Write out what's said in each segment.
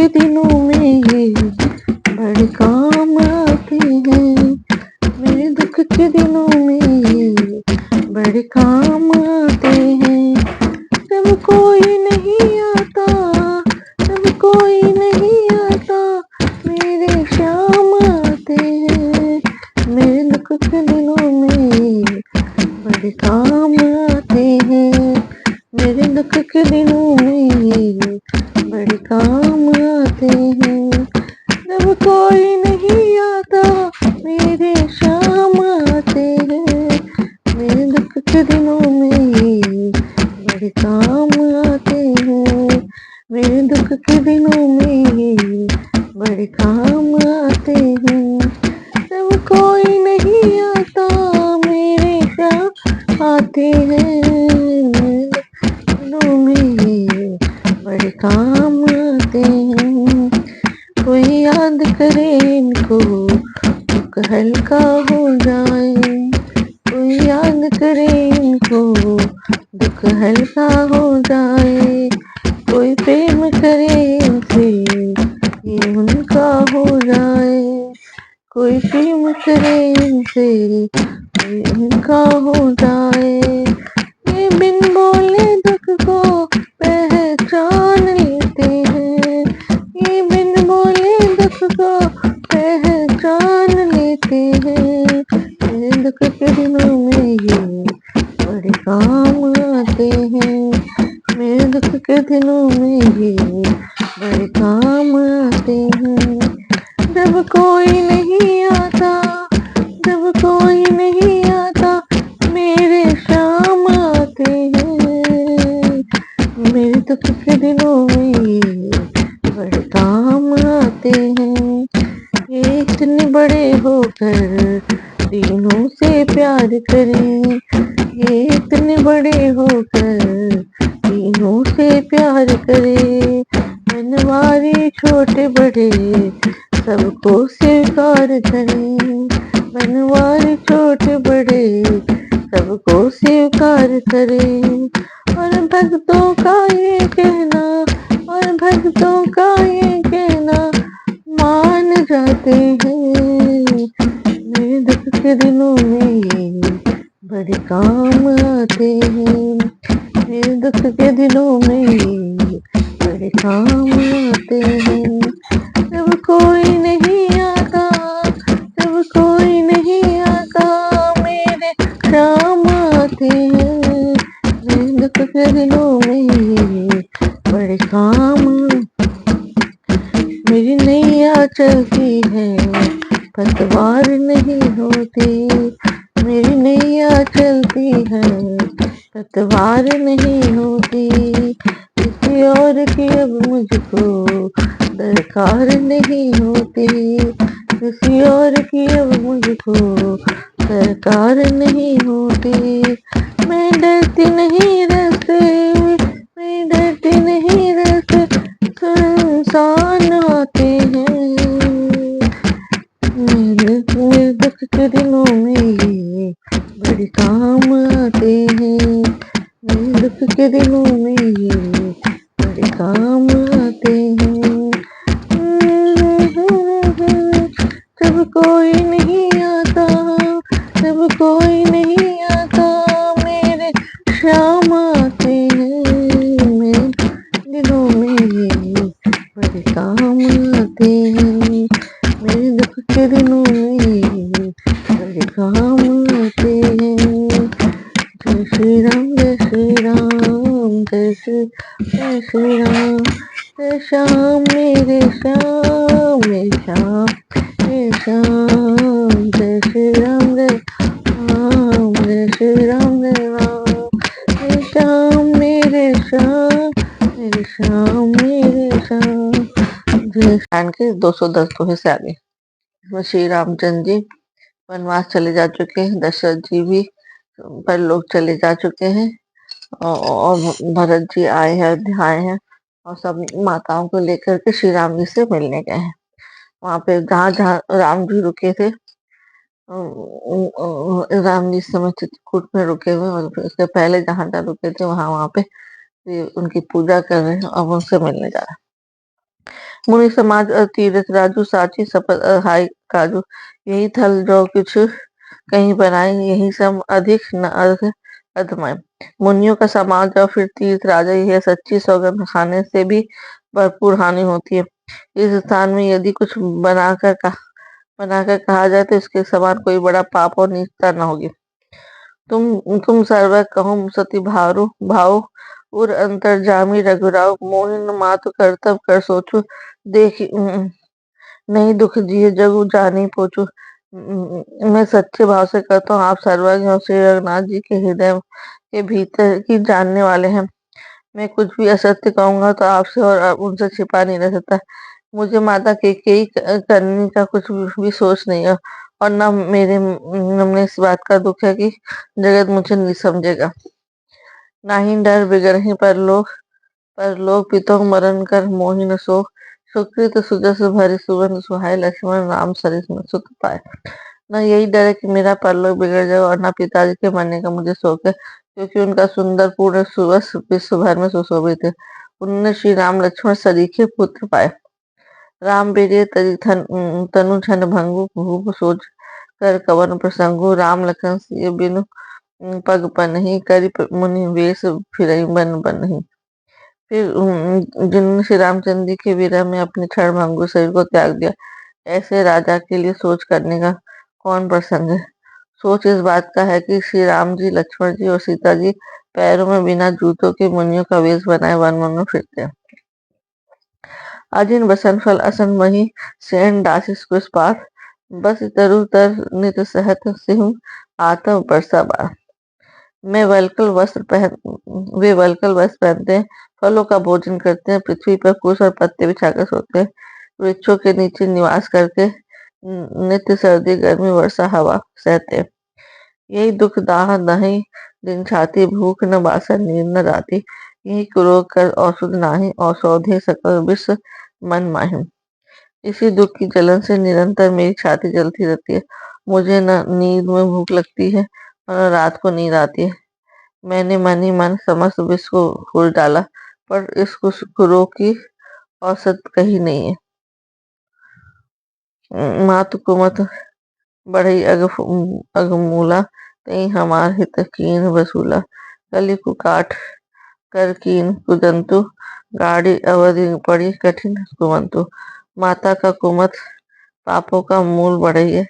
के दिनों में ये बड़े काम आते हैं। मेरे दुख के दिनों में ये बड़े काम आते हैं। जब कोई नहीं आता, जब कोई नहीं आता, मेरे शाम आते हैं। मेरे दुख के दिनों में ये बड़े काम आते हैं। मेरे दुख के दिनों में ये बड़े काम आते हैं। जब कोई नहीं आता, मेरे शाम आते हैं। मेरे दुख के दिनों में ये बड़े काम आते हैं। मेरे दुख के दिनों में ये बड़े काम आते हैं। जब कोई नहीं आता, मेरे शाम आते हैं। दिनों में ये बड़े काम आते हैं। कोई याद करे इनको, दुख हल्का हो जाए। कोई याद करे इनको, दुख हल्का हो जाए। कोई प्रेम करे इनसे, ये उनका हो जाए। कोई प्रेम करे इनसे, ये उनका हो जाए। ये बिन बोले दुख को पहचान लेते हैं। ये बिन बोले दुख को पहचान लेते हैं। मेरे दुख के दिनों में ये बड़े काम आते हैं। मेरे दुख के दिनों में ये बड़े काम आते हैं। जब कोई नहीं आता, जब कोई नहीं आता, मेरे शाम आते हैं। मेरे दुख के दिनों में ये बड़े काम आते हैं। ये इतने बड़े होकर तीनों से प्यार करें। ये इतने बड़े होकर तीनों से प्यार करें। बनवारी छोटे बड़े सबको स्वीकार करें। बनवारी छोटे बड़े सबको स्वीकार करें। और भक्तों का ये कहना, और भक्तों का ये कहना मान जाते हैं। मेरे दुख के दिनों में ये बड़े काम आते हैं। मेरे दुख के दिनों में ये बड़े काम आते हैं। जब कोई नहीं आता, जब कोई नहीं आता, मेरे शाम आते हैं। मेरे दुख के दिनों में ये बड़े काम। मेरी नैया चलती है, पतवार नहीं होती। मेरी नैया चलती है, पतवार नहीं होती। किसी और की अब मुझको दरकार नहीं होती। किसी और की अब मुझको दरकार नहीं होती। मैं डरती नहीं रास्ते, मैं डरती नहीं रास्ते, इंसान आते हैं। मेरे दुख के दिनों में ये बड़े काम आते हैं। मेरे दुख के दिनों में ये बड़े काम आते हैं। जब कोई नहीं आता, जब कोई नहीं आता, मेरे शाम आते हैं। मेरे दिनों में ये बड़े काम आते हैं। मेरे दुख के दिनों में ये बड़े काम आते हैं। जय श्री राम, जय श्री राम, जय श्री राम। जय श्याम मेरे श्याम, मेरे श्याम, मेरे श्याम। जय श्री राम, जय राम, जय श्री राम, जय राम। जय श्याम मेरे श्याम, मेरे श्याम, मेरे श्याम। जय के 210 दोहे से आगे। इसमें श्री रामचंद्र जी वनवास चले जा चुके हैं। दशरथ जी भी परलोक चले जा चुके हैं। और भरत जी आए हैं, अयोध्या आए हैं, और सब माताओं को लेकर के श्री राम जी से मिलने गए हैं। वहां पे जहाँ जहाँ राम जी रुके थे, राम जी समय चित्रकूट में रुके हुए, और उसके पहले जहाँ जहाँ रुके थे वहां पे उनकी पूजा कर रहे हैं और उनसे मिलने जा रहे हैं। मुनि समाज तीरथ राजू साची सपत हाय काजू। यही थल जो कुछ कहीं बनाए, यही सब अधिक न अर्थ अधमय। मुनियों का समाज और फिर तीर्थ राजा, यह सच्ची सौगंध खाने से भी भरपूर हानि होती है। इस स्थान में यदि कुछ बनाकर कहा जाए तो इसके समान कोई बड़ा पाप और नीचता न होगी। तुम सर्व कहो सती भारू भाव उर अंतर्जामी रघुराव। मोहिन मातु करतब कर सोचू, देख नहीं दुख जिए जगु जानी पोचू। मैं सच्चे भाव से कहता हूँ, आप सर्वज्ञ और श्री रघुनाथ जी के हृदय के भीतर की जानने वाले हैं। मैं कुछ भी असत्य कहूंगा तो आपसे और उनसे छिपा नहीं रह सकता। मुझे माता कैकेयी करने का कुछ भी सोच नहीं है, और न मेरे मन में इस बात का दुख है कि जगत मुझे नहीं समझेगा। नाही डर बिगड़हि परलोक पितों मरण कर मोहि न सो। सुकृत सुजस भरि सुगंध सुहाय, लक्ष्मण राम सरिस सुत पाए। न यही डर है कि मेरा परलोक बिगड़ जाए, और न पिताजी के मरने का मुझे शोक है, क्योंकि उनका सुंदर पूर्ण सुवस विश्व भर में सुशोभित है। उन्होंने श्री राम लक्ष्मण सरीखे पुत्र पाए। राम बेरिए तनु छन भंगु, भूप सोच कर कवन प्रसंगु। राम लखन सिय बिनु पग पनहि, करि मुनि वेश फिरहि बन बनहि। फिर जिन्होंने श्री रामचंद्र जी के विरह में अपने क्षणभंगुर शरीर को त्याग दिया, ऐसे राजा के लिए सोच करने का कौन प्रसंग है। सोच इस बात का है कि श्री राम जी, लक्ष्मण जी और सीता जी पैरों में बिना जूतों के मुनियों का वेश बनाए वन वन में फिरते हैं। अजिन बसन फल असन वही, सैन दासिस कुस पात। बस तरु तर नित सहत सिंह, आतव बरसा बार। मैं वल्कल वस्त्र पहन वे वल्कल वस्त्र पहनते हैं, फलों का भोजन करते हैं, पृथ्वी पर कुश और पत्ते बिछाकर सोते हैं, वृक्षों के नीचे निवास करके नित्य सर्दी गर्मी वर्षा हवा सहते हैं। यही दुख दाह नहीं दिन छाती, भूख न बासा नींद न राती। यही कुरोग कर औषध नाही, औषधे सकल विष मन माही। इसी दुख की जलन से निरंतर मेरी छाती जलती रहती है। मुझे न नींद में भूख लगती है और न रात को नींद आती है। मैंने मन ही मन समस्त विश्व को घोल डाला, पर इस कुरों की औसत कहीं नहीं है। मातु कुमत बढ़ई अगमूला, तई हमार हित कीन वसूला। कलि कुकाठ कर कीन कुदंतु, गाड़ी अवधि पड़ी कठिन कुमंतु। माता का कुमत पापों का मूल बढ़ई है,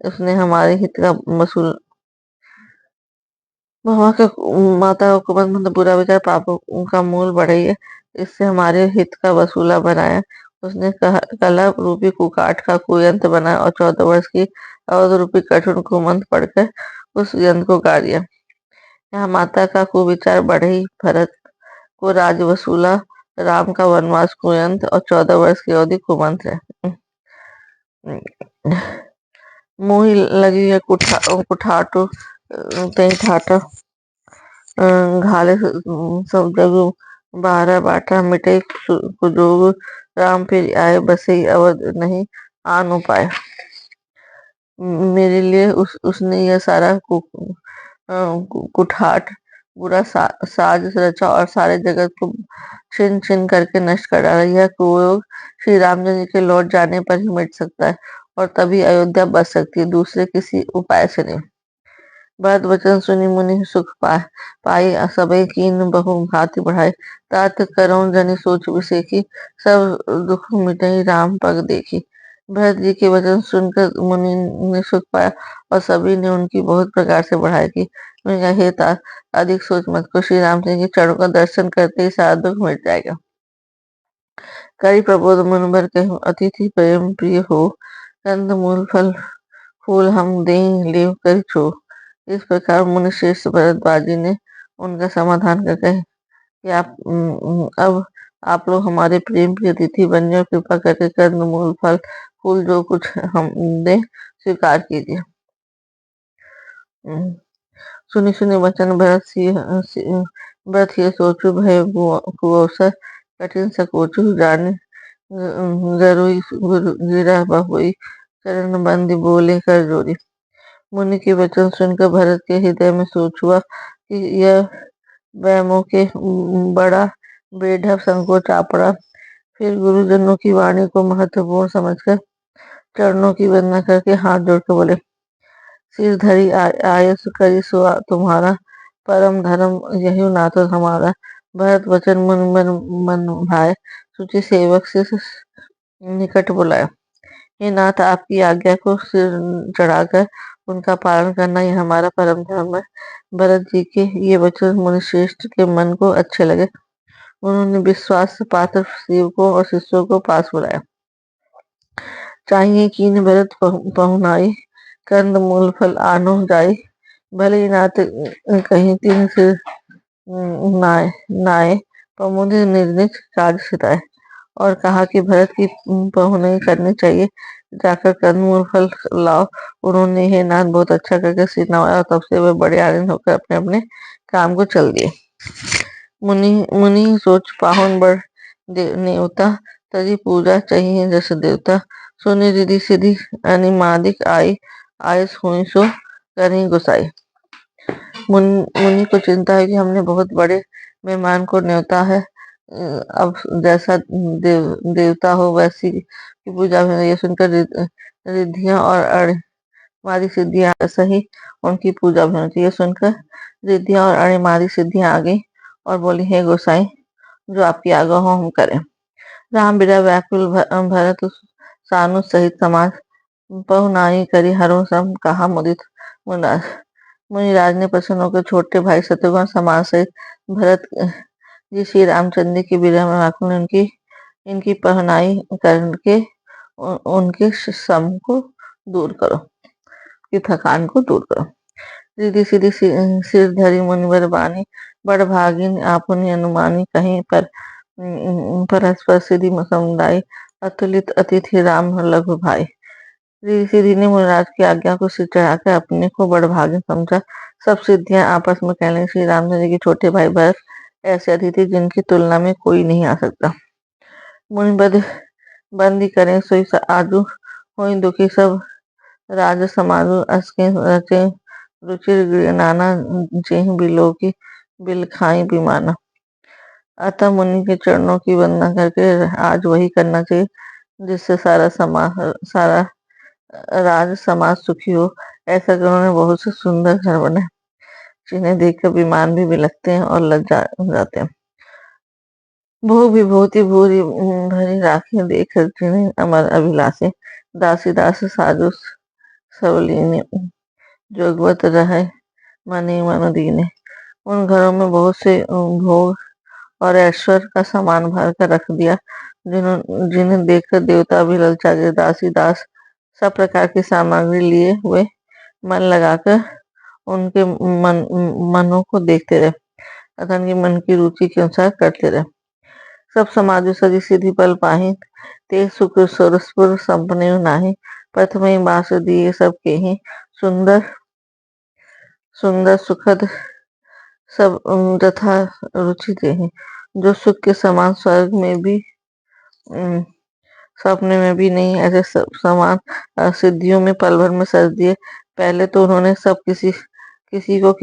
उसने हमारे हित का वसूल माता का कुमत मतलब बुरा विचार पापों का मूल बढ़ई है, इससे हमारे हित का वसूला बनाया। उसने कला रूपी कुकाठ का कुयंत्र बनाया और 14 वर्ष की अवध रूपी कठिन कुमंत्र पढ़कर उस यंत्र को गा दिया। यहाँ माता का कुविचार बढ़ई, भरत को राज वसूला, राम का वनवास कुयंत्र और 14 वर्ष की अवधि कुमंत्र है। मोही लगी है कुठाटो तई ठाटा, घाले सब जगु 12 बाटा। मिटे कुजोग राम फिर आए, बसे अवध नहीं आन उपाय। मेरे लिए उसने यह सारा कुठाट बुरा साज रचा और सारे जगत को छिन छिन करके नष्ट कर डाला। यह कुयोग श्री रामचंद्र जी के लौट जाने पर ही मिट सकता है, और तभी अयोध्या बच सकती है, दूसरे किसी उपाय से नहीं। भरत वचन सुनी मुनि सुख पाई, सबे कीन बहु भांति बढ़ाई। तात करौं जनि सोच विसेखी, सब दुख मिटई राम पग देखी। भरत जी के वचन सुनकर मुनि ने सुख पाया, और सभी ने उनकी बहुत प्रकार से बढ़ाई की। उन्होंने कहा, हे तात, अधिक सोच मत को, श्री रामचंद्र के चरणों का दर्शन करते ही सारा दुख मिट जाएगा। करी प्रबोध मुनिवर कहूँ, अतिथि प्रेम प्रिय हो, कंद मूल फल फूल हम दें लेव कर छो। इस प्रकार मुनि श्रेष्ठ भरद्वाज जी ने उनका समाधान कर कहे कि अब आप लोग हमारे प्रेम की अतिथि बन जाओ, कृपा करके कंद मूल फल फूल जो कुछ हम दे स्वीकार कीजिए। सुनी सुनी वचन भरत ये सोचु, भय कुअवसर कठिन सकोचु। जाने गरुई गिरा बहुई, चरण बंदी बोले कर जोरी। मुनि के वचन सुनकर भरत के हृदय में सोच हुआ कि यह वैमों के बड़ा बेढप संकोच आ पड़ा। फिर गुरुजनों की वाणी को महत्वपूर्ण समझकर चरणों की वंदना करके हाथ जोड़कर बोले, सिर धरी आयस करी सो तुम्हारा, परम धर्म यही नातो हमारा। भरत वचन मन मन मन भाए, सूची सेवक से निकट बुलाया। हे नाथ, आपकी आज्ञा को सिर चढ़ाकर उनका पालन करना ही हमारा परम धर्म है। भरत जी के ये वचन मुनिश्रेष्ठ के मन को अच्छे लगे। उन्होंने विश्वास पात्र सेवकों और शिष्यों को पास बुलाया। चाहिए कीन भरत पहुनाई, कंद मूल फल आनो जाई। भले ही नाथ कहीं तीन से नाय नाय प्रमुदित निर्णित कार्य सिताए, और कहा कि भरत की पहुनाई करनी चाहिए, जाकर कंदमूल फल लाओ। उन्होंने हे नाथ बहुत अच्छा करके सिर नवाया, और तब से वे बड़े आनंद होकर अपने अपने काम को चल दिए। मुनि मुनि सोच पाहुन बढ़ नेवता, तजी पूजा चाहिए जस देवता। सोने रिधि सिद्धि अनिमादिक आई, आयस हुई सो करी गुसाई। मुनि को चिंता है कि हमने बहुत बड़े मेहमान को न्योता है, अब जैसा देवता हो वैसी की पूजा में। ये सुनकर रिद्धियां और अणिमादी सिद्धियां ऐसा ही उनकी पूजा भी होनी चाहिए। सुनकर रिद्धियां और अणिमादी सिद्धियां आ गई और बोली, हे गोसाई, जो आपकी आज्ञा हो हम करें। राम बिरा व्याकुल भरत सानु सहित समाज, पहुनाई करी हरो सम कहा मुदित मुनिराज। मुनिराज ने प्रसन्न होकर छोटे भाई शत्रुघ्न समाज सहित भरत जी श्री रामचंद्र की विरह में व्याकुल, इनकी पहनाई करके उनके श्रम को दूर करो, की थकान को दूर करो। सीधी सीधी सिर धरी मुनिवर बानी, बड़ भागिन आपने अनुमानी। कहीं पर परस्पर सिद्धि समुदाय, अतुलित अतिथि राम लघु भाई। ऋषि सिद्धि ने मुनिराज की आज्ञा को सिर चढ़ाकर अपने को बड़ भागिन समझा। सब सिद्धियां आपस में कहने, श्री रामचंद्र के छोटे भाई भरत ऐसे अतिथि जिनकी तुलना में कोई नहीं आ सकता। मुनि बंदी करें सोई आजू, होई दुखी सब राज समाजु। असके रचे रुचिर नाना, जेह बिलो की बिल खाई बिमाना। अतः मुनि के चरणों की वंदना करके आज वही करना चाहिए जिससे सारा राज समाज सुखी हो। ऐसा कर उन्होंने बहुत से सुंदर घर बनाए, जिन्हें देखकर विमान भी बिलखते हैं और लज्जा जाते हैं। भोग विभूति भूरी भरी राखी, देख जिन्हें अमर अभिलाषे। दासी दास साजु सबलीने, जोगवत रहे मनी मन दीने। उन घरों में बहुत से भोग और ऐश्वर्य का सामान भर कर रख दिया, जिन्हें देखकर देवता भी ललचा गए। दासी दास सब प्रकार की सामग्री लिए हुए मन लगाकर उनके मनों को देखते रहे तथा उनकी मन की रुचि के अनुसार करते रहे। सब समाज सजी सिद्धि पल पाही, ते सुख सरसपुर संपने नाही। प्रथम ही बास दिए सबके ही, सुंदर सुंदर सुखद सब तथा रुचि थे। जो सुख के समान स्वर्ग में भी सपने में भी नहीं, ऐसे समान सिद्धियों में पल भर में सज दिए। पहले तो उन्होंने सब किसी को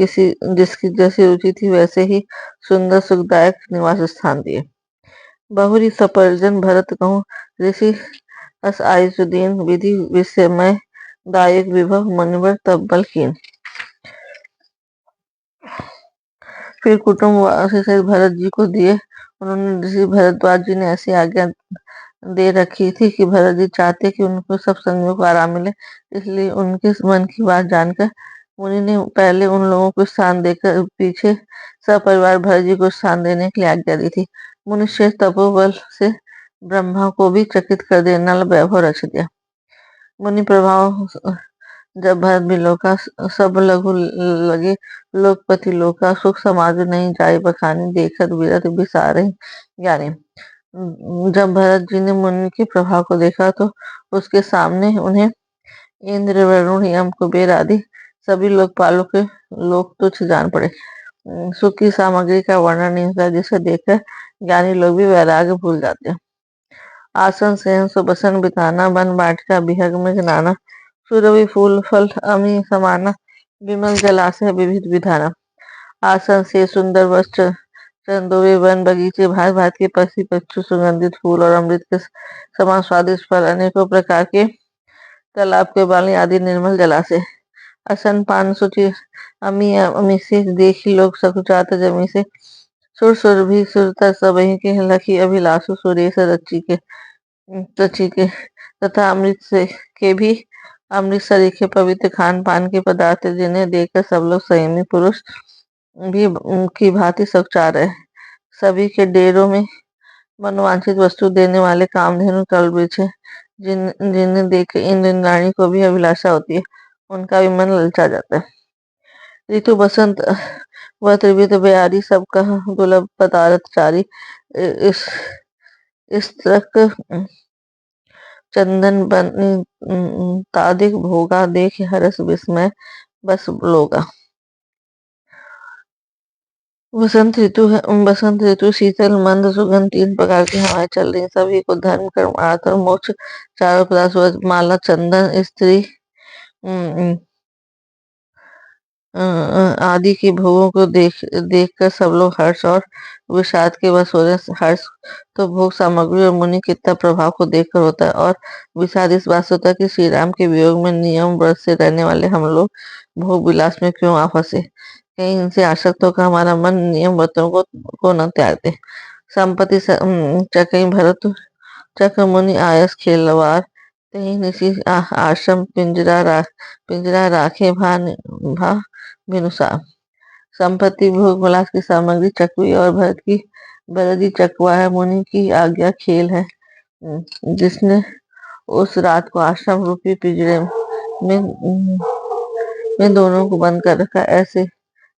जिसकी जैसी रुचि थी वैसे ही सुंदर सुखदायक निवास स्थान दिए। बहुरी सपर्जन भरत कहूँ, ऋषि अस आयुषदीन, विधि विषमय दायक विभव मुनिवर तब बल कीन। फिर कुटुंब वासी सहित भरत जी को दिए। उन्होंने ऋषि भरद्वाज जी ने ऐसी आज्ञा दे रखी थी कि भरत जी चाहते कि उनको सब संगियों को आराम मिले, इसलिए उनके मन की बात जानकर मुनि ने पहले उन लोगों को स्थान देकर पीछे सपरिवार भरत जी को स्थान देने के लिए आज्ञा दी थी। मुनि श्रेष्ठ तपोबल से ब्रह्मा को भी चकित कर देने वाला वैभव रच दिया। मुनि प्रभाव जब भरत बिलोका, सब लघु लगे लोकपति लोका। सुख समाज नहीं जाय बखानी, देखत विरत बिसारे ज्ञानी। जब भरत जी ने मुनि के प्रभाव को देखा तो उसके सामने उन्हें इंद्र वरुण यम कुबेर आदि सभी लोकपालों के लोग तुच्छ जान पड़े। सुख की सामग्री का वर्णन नहीं होता, जिसे देखकर ज्ञानी लोग भी वैराग्य भूल जाते हैं। आसन सहन सुबसन बिताना, वन बाटिका बिहग में नाना। सुरभि फूल फल अमी समाना, विमल जलाशय विविध विधाना। आसन से सुंदर वस्त्र चंदोवे वन बगीचे, भांत भांत के पक्षी पक्षी, सुगंधित फूल और अमृत के समान स्वादिष्ट फल, अनेकों प्रकार के तालाब के पानी आदि निर्मल जलाशय। असन पान सूची अमी अमी से देखी लोग सकुचात जमी से सुर सुर भी सुरता सबही के लखी अभिलाषु सुरेश रची के तथा अमृत से के भी अमृत सरीखे पवित्र खान पान के पदार्थ जिन्हें देखकर सब लोग संयमी पुरुष भी की भांति सकुचा रहे। सभी के डेरों में मनोवांछित वस्तु देने वाले कामधेनु कल्पवृक्ष है, जिन्हें देख इंद्र इंद्राणी को भी अभिलाषा होती है, उनका भी मन ललचा जाता है। ऋतु बसंत व त्रिविध बयारी सबका दुर्लभ पदार्थ चारी, इस इस तक चंदन बन तादिक भोगा देख हरस विस्मय बस लोगा। बसंत ऋतु शीतल मंद सुगंध, 3 प्रकार की हवाएं चल रही, सभी को धर्म कर्म अर्थ और मोक्ष चारों प्रकार माला चंदन स्त्री आदि के भोगों को देखकर सब लोग हर्ष और विषाद के वश हो रहे। हर्ष तो भोग सामग्री और मुनि कितना प्रभाव को देखकर होता है, और विषाद इस बात से होता है कि श्री राम के वियोग में नियम व्रत से रहने वाले हम लोग भोग विलास में क्यों आ फंसे। कहीं इनसे आसक्त होकर हमारा मन नियम व्रतों को न त्याग दे। संपत्ति चकई भरत चक्र मुनि आयस खेलवार, कहीं निशी आश्रम पिंजरा राखे भा बिनुसार। संपत्ति भोग विलास की सामग्री चकवी और भरत की बरदी चकवा है, मुनि की आज्ञा खेल है, जिसने उस रात को आश्रम रूपी पिंजरे में दोनों को बंद कर रखा। ऐसे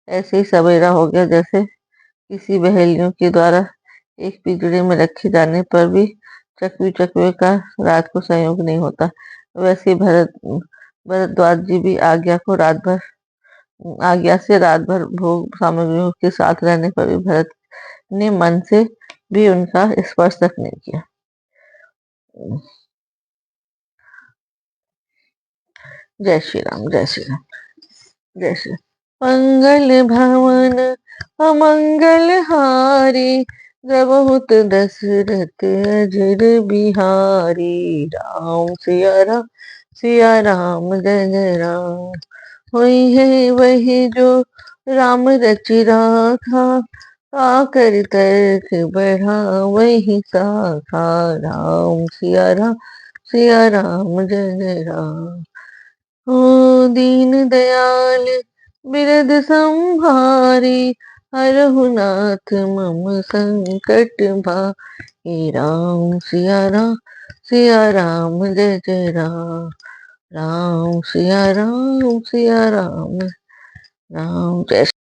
ऐसे ही सवेरा हो गया, जैसे किसी बहेलियों के द्वारा एक पिंजरे में रखे जाने पर भी चकवे का रात को संयोग नहीं होता, वैसे भरद्वाज जी भी आज्ञा से रात भर भोग सामग्रियों के साथ रहने पर भी भरत ने मन से भी उनका स्पर्श तक नहीं किया। जय श्री राम, जय श्री राम, जय श्री राम। मंगल भवन अमंगल हारी, बहुत दशरथ अजर बिहारी। राम सिया राम जय जय राम। हुई है वही जो राम रचि राखा, आकर तर्क बढ़ा वही साखा। राम सिया राम जय जय राम। ओ दीन दयाल बिरद संहारी, हरहु नाथ मम संकट भाई। राम सिया राम जय जय राम। राम सिया राम राम जय